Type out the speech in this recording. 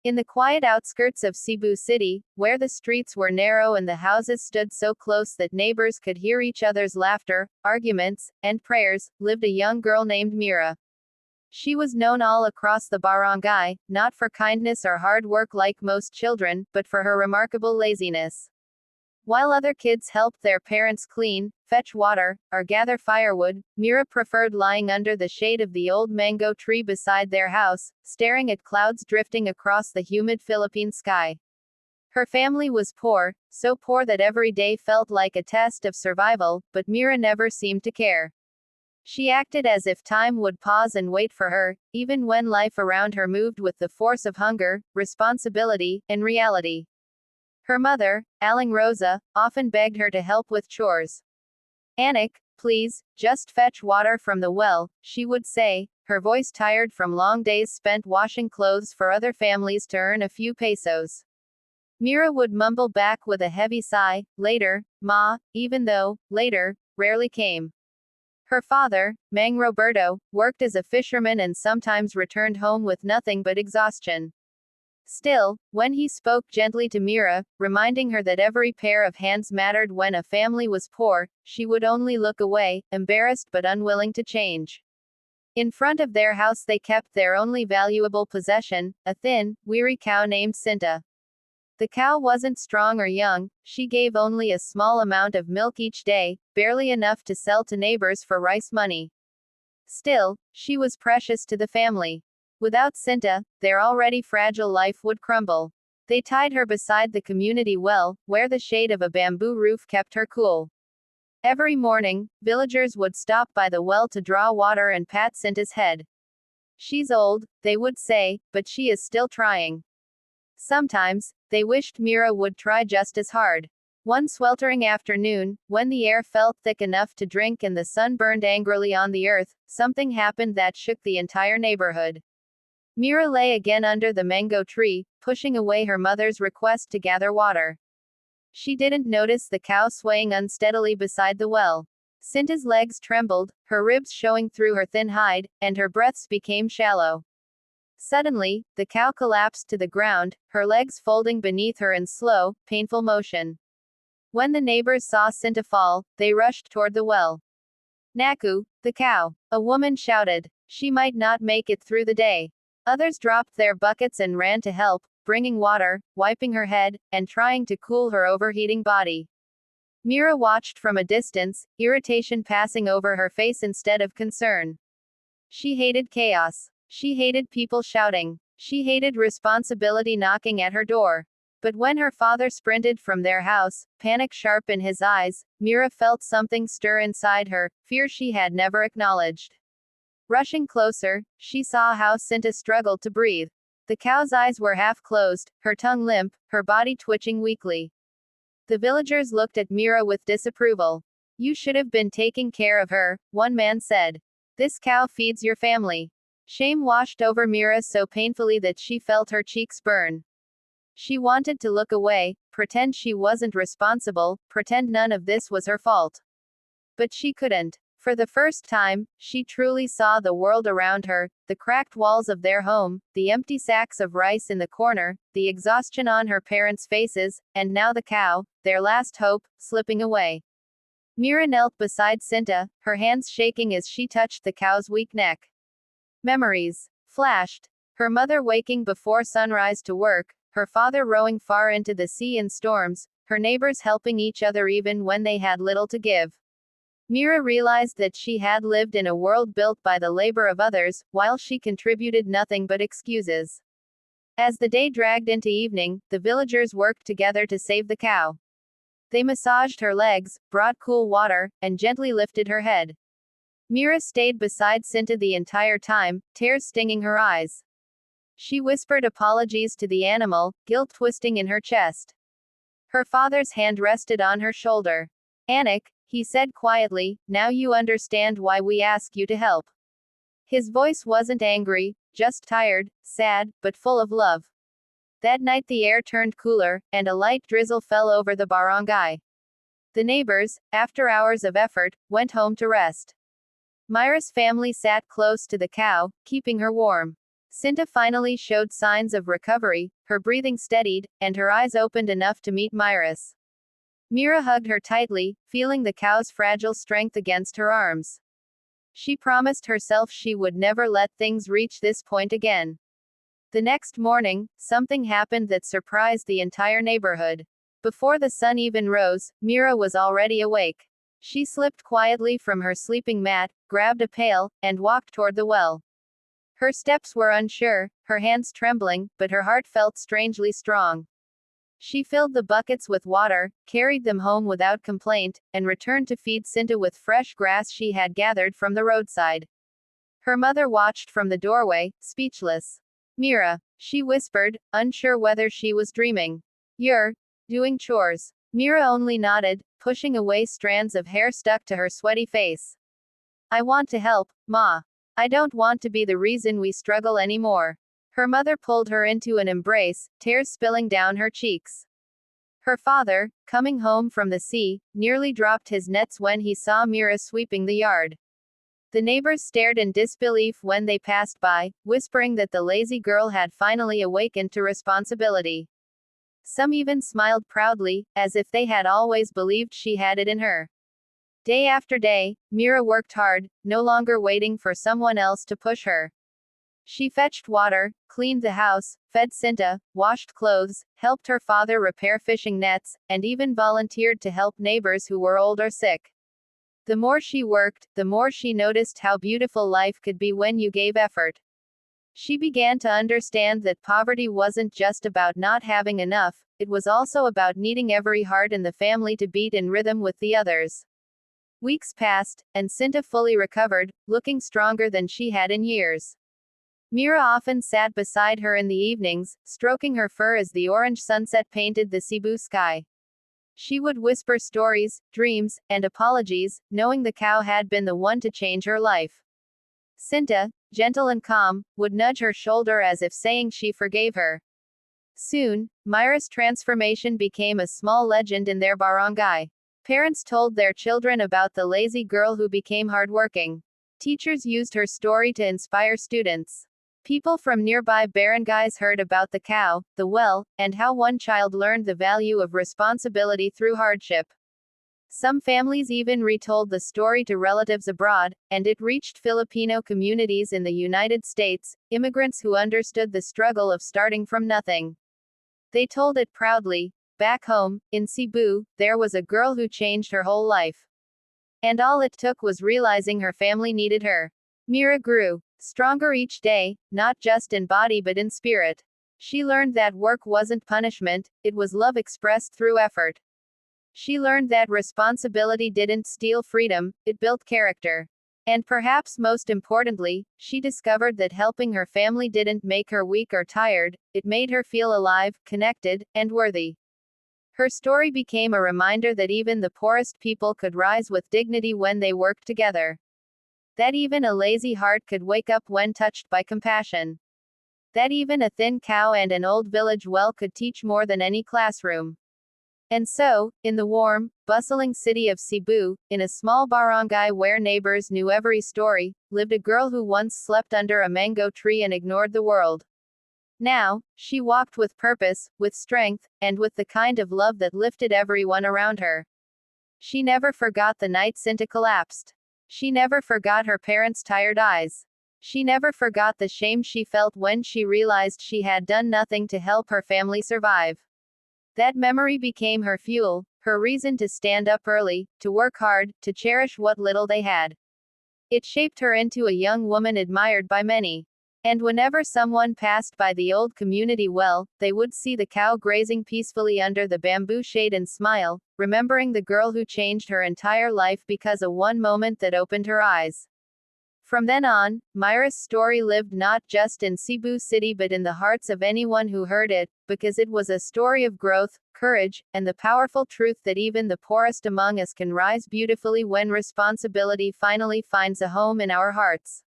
In the quiet outskirts of Cebu City, where the streets were narrow and the houses stood so close that neighbors could hear each other's laughter, arguments, and prayers, lived a young girl named Mira. She was known all across the barangay, not for kindness or hard work like most children, but for her remarkable laziness. While other kids helped their parents clean, fetch water, or gather firewood, Mira preferred lying under the shade of the old mango tree beside their house, staring at clouds drifting across the humid Philippine sky. Her family was poor, so poor that every day felt like a test of survival, but Mira never seemed to care. She acted as if time would pause and wait for her, even when life around her moved with the force of hunger, responsibility, and reality. Her mother, Aling Rosa, often begged her to help with chores. "Anak, please, just fetch water from the well," she would say, her voice tired from long days spent washing clothes for other families to earn a few pesos. Mira would mumble back with a heavy sigh, "Later, Ma," even though, later, rarely came. Her father, Mang Roberto, worked as a fisherman and sometimes returned home with nothing but exhaustion. Still, when he spoke gently to Mira, reminding her that every pair of hands mattered when a family was poor, she would only look away, embarrassed but unwilling to change. In front of their house they kept their only valuable possession, a thin, weary cow named Cinta. The cow wasn't strong or young, she gave only a small amount of milk each day, barely enough to sell to neighbors for rice money. Still, she was precious to the family. Without Cinta, their already fragile life would crumble. They tied her beside the community well, where the shade of a bamboo roof kept her cool. Every morning, villagers would stop by the well to draw water and pat Cinta's head. "She's old," they would say, "but she is still trying." Sometimes, they wished Mira would try just as hard. One sweltering afternoon, when the air felt thick enough to drink and the sun burned angrily on the earth, something happened that shook the entire neighborhood. Mira lay again under the mango tree, pushing away her mother's request to gather water. She didn't notice the cow swaying unsteadily beside the well. Cinta's legs trembled, her ribs showing through her thin hide, and her breaths became shallow. Suddenly, the cow collapsed to the ground, her legs folding beneath her in slow, painful motion. When the neighbors saw Cinta fall, they rushed toward the well. "Naku, the cow!" a woman shouted. "She might not make it through the day." Others dropped their buckets and ran to help, bringing water, wiping her head, and trying to cool her overheating body. Mira watched from a distance, irritation passing over her face instead of concern. She hated chaos. She hated people shouting. She hated responsibility knocking at her door. But when her father sprinted from their house, panic sharp in his eyes, Mira felt something stir inside her, fear she had never acknowledged. Rushing closer, she saw how Cinta struggled to breathe. The cow's eyes were half closed, her tongue limp, her body twitching weakly. The villagers looked at Mira with disapproval. "You should have been taking care of her," one man said. "This cow feeds your family." Shame washed over Mira so painfully that she felt her cheeks burn. She wanted to look away, pretend she wasn't responsible, pretend none of this was her fault. But she couldn't. For the first time, she truly saw the world around her, the cracked walls of their home, the empty sacks of rice in the corner, the exhaustion on her parents' faces, and now the cow, their last hope, slipping away. Mira knelt beside Cinta, her hands shaking as she touched the cow's weak neck. Memories flashed. Her mother waking before sunrise to work, her father rowing far into the sea in storms, her neighbors helping each other even when they had little to give. Mira realized that she had lived in a world built by the labor of others, while she contributed nothing but excuses. As the day dragged into evening, the villagers worked together to save the cow. They massaged her legs, brought cool water, and gently lifted her head. Mira stayed beside Cinta the entire time, tears stinging her eyes. She whispered apologies to the animal, guilt twisting in her chest. Her father's hand rested on her shoulder. "Anak," he said quietly, "now you understand why we ask you to help." His voice wasn't angry, just tired, sad, but full of love. That night the air turned cooler, and a light drizzle fell over the barangay. The neighbors, after hours of effort, went home to rest. Mira's family sat close to the cow, keeping her warm. Cinta finally showed signs of recovery, her breathing steadied, and her eyes opened enough to meet Mira's. Mira hugged her tightly, feeling the cow's fragile strength against her arms. She promised herself she would never let things reach this point again. The next morning, something happened that surprised the entire neighborhood. Before the sun even rose, Mira was already awake. She slipped quietly from her sleeping mat, grabbed a pail, and walked toward the well. Her steps were unsure, her hands trembling, but her heart felt strangely strong. She filled the buckets with water, carried them home without complaint, and returned to feed Cinta with fresh grass she had gathered from the roadside. Her mother watched from the doorway, speechless. "Mira," she whispered, unsure whether she was dreaming. "You're doing chores." Mira only nodded, pushing away strands of hair stuck to her sweaty face. "I want to help, Ma. I don't want to be the reason we struggle anymore." Her mother pulled her into an embrace, tears spilling down her cheeks. Her father, coming home from the sea, nearly dropped his nets when he saw Mira sweeping the yard. The neighbors stared in disbelief when they passed by, whispering that the lazy girl had finally awakened to responsibility. Some even smiled proudly, as if they had always believed she had it in her. Day after day, Mira worked hard, no longer waiting for someone else to push her. She fetched water, cleaned the house, fed Cinta, washed clothes, helped her father repair fishing nets, and even volunteered to help neighbors who were old or sick. The more she worked, the more she noticed how beautiful life could be when you gave effort. She began to understand that poverty wasn't just about not having enough, it was also about needing every heart in the family to beat in rhythm with the others. Weeks passed, and Cinta fully recovered, looking stronger than she had in years. Mira often sat beside her in the evenings, stroking her fur as the orange sunset painted the Cebu sky. She would whisper stories, dreams, and apologies, knowing the cow had been the one to change her life. Cinta, gentle and calm, would nudge her shoulder as if saying she forgave her. Soon, Mira's transformation became a small legend in their barangay. Parents told their children about the lazy girl who became hardworking. Teachers used her story to inspire students. People from nearby barangays heard about the cow, the well, and how one child learned the value of responsibility through hardship. Some families even retold the story to relatives abroad, and it reached Filipino communities in the United States, immigrants who understood the struggle of starting from nothing. They told it proudly. Back home, in Cebu, there was a girl who changed her whole life. And all it took was realizing her family needed her. Mira grew stronger each day, not just in body but in spirit. She learned that work wasn't punishment, it was love expressed through effort. She learned that responsibility didn't steal freedom, it built character. And perhaps most importantly, she discovered that helping her family didn't make her weak or tired, it made her feel alive, connected, and worthy. Her story became a reminder that even the poorest people could rise with dignity when they worked together. That even a lazy heart could wake up when touched by compassion. That even a thin cow and an old village well could teach more than any classroom. And so, in the warm, bustling city of Cebu, in a small barangay where neighbors knew every story, lived a girl who once slept under a mango tree and ignored the world. Now, she walked with purpose, with strength, and with the kind of love that lifted everyone around her. She never forgot the night Cinta collapsed. She never forgot her parents' tired eyes. She never forgot the shame she felt when she realized she had done nothing to help her family survive. That memory became her fuel, her reason to stand up early, to work hard, to cherish what little they had. It shaped her into a young woman admired by many. And whenever someone passed by the old community well, they would see the cow grazing peacefully under the bamboo shade and smile, remembering the girl who changed her entire life because of one moment that opened her eyes. From then on, Mira's story lived not just in Cebu City but in the hearts of anyone who heard it, because it was a story of growth, courage, and the powerful truth that even the poorest among us can rise beautifully when responsibility finally finds a home in our hearts.